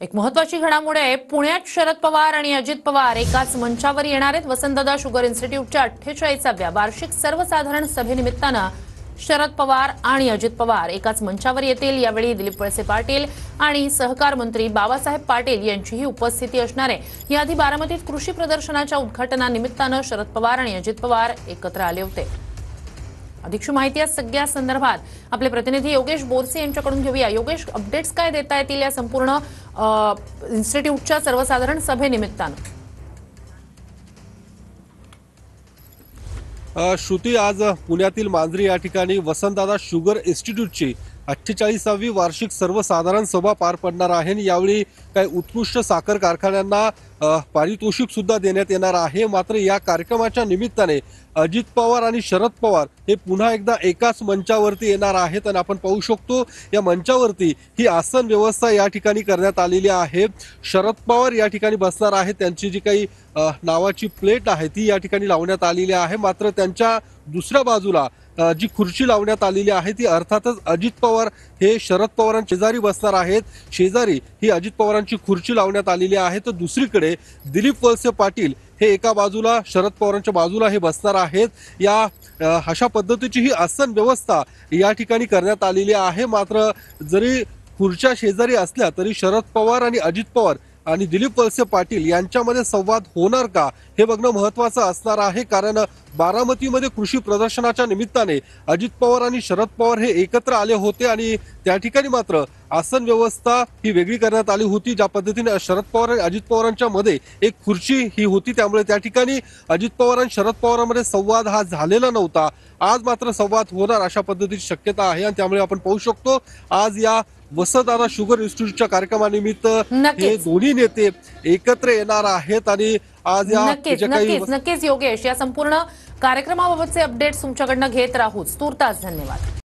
एक महत्त्वाची घडामोड आहे। पुण्यात शरद पवार आणि अजित पवार एकाच मंचावर येणार आहेत। वसंतदादा शुगर इन्स्टिट्यूटच्या 48व्या वार्षिक सर्वसाधारण सभेनिमित्तानं शरद पवार आणि अजित पवार एकाच मंचावर येतील। यावेळी दिलीप वळसे पाटील आणि सहकार मंत्री बाबासाहेब पाटील यांचीही उपस्थिती असणार आहे। याआधी बारामतीत कृषी प्रदर्शनाच्या उद्घाटनानिमित्तानं शरद पवार आणि अजित पवार एकत्र आले होते। अधिक माहिती या सगळ्या संदर्भात आपले प्रतिनिधी योगेश बोरसे यांच्याकडून घेऊया। योगेश, अपडेट्स काय देता येतील या संपूर्ण इन्स्टिट्यूटच्या सर्वसाधारण सभेनिमित्तानं? श्रुती, आज पुण्यातील मांजरी या ठिकाणी वसंतदादा शुगर इन्स्टिट्यूटची 48वी वार्षिक सर्वसाधारण सभा पार पडणार आहे। यावेळी काही उत्कृष्ट साखर कारखान्यांना पारितोषिक सुद्धा देण्यात येणार आहे। मात्र या कार्यक्रमाच्या निमित्ताने अजित पवार आणि शरद पवार हे पुन्हा एकदा एकाच मंचावरती येणार आहेत आणि आपण पाहू शकतो या मंचावरती ही आसन व्यवस्था या ठिकाणी करण्यात आलेली आहे। शरद पवार या ठिकाणी बसणार आहेत, त्यांची जी काही नावाची प्लेट आहे ती या ठिकाणी लावण्यात आलेली आहे। मात्र त्यांच्या दुसऱ्या बाजूला जी खुर्ची लावण्यात आलेली आहे ती अर्थातच अजित पवार हे शरद पवारांच्या शेजारी बसणार आहेत। शेजारी ही अजित पवारांची खुर्ची लावण्यात आलेली आहे, तर दुसरीकडे दिलीप वळसे पाटील हे एका बाजूला शरद पवारांच्या बाजूला हे बसणार आहेत। या अशा पद्धतीची ही आसन व्यवस्था या ठिकाणी करण्यात आलेली आहे। मात्र जरी खुर्च्या शेजारी असल्या तरी शरद पवार आणि अजित पवार आणि दिलीप वळसे पाटील यांच्यामध्ये संवाद होणार का हे बघणं महत्त्वाचं असणार आहे। कारण बारामतीमध्ये कृषी प्रदर्शनाच्या निमित्ताने अजित पवार आणि शरद पवार हे एकत्र आले होते आणि त्या ठिकाणी मात्र आसन व्यवस्था ही वेगळी करण्यात आली होती। ज्या पद्धतीने शरद पवार आणि अजित पवारांच्या मध्ये एक खुर्ची ही होती, त्यामुळे त्या ठिकाणी अजित पवार आणि शरद पवारांमध्ये संवाद हा झालेला नव्हता। आज मात्र संवाद होणार अशा पद्धतीची शक्यता आहे आणि त्यामुळे आपण पाहू शकतो आज या वसंतदादा शुगर इन्स्टिट्यूटच्या कार्यक्रमानिमित्त हे दोन्ही नेते एकत्र येणार आहेत आणि आज या नक्कीच योगेश, या संपूर्ण कार्यक्रमाबाबतचे अपडेट्स तुमच्याकडनं घेत राहूच। तूर्तास धन्यवाद।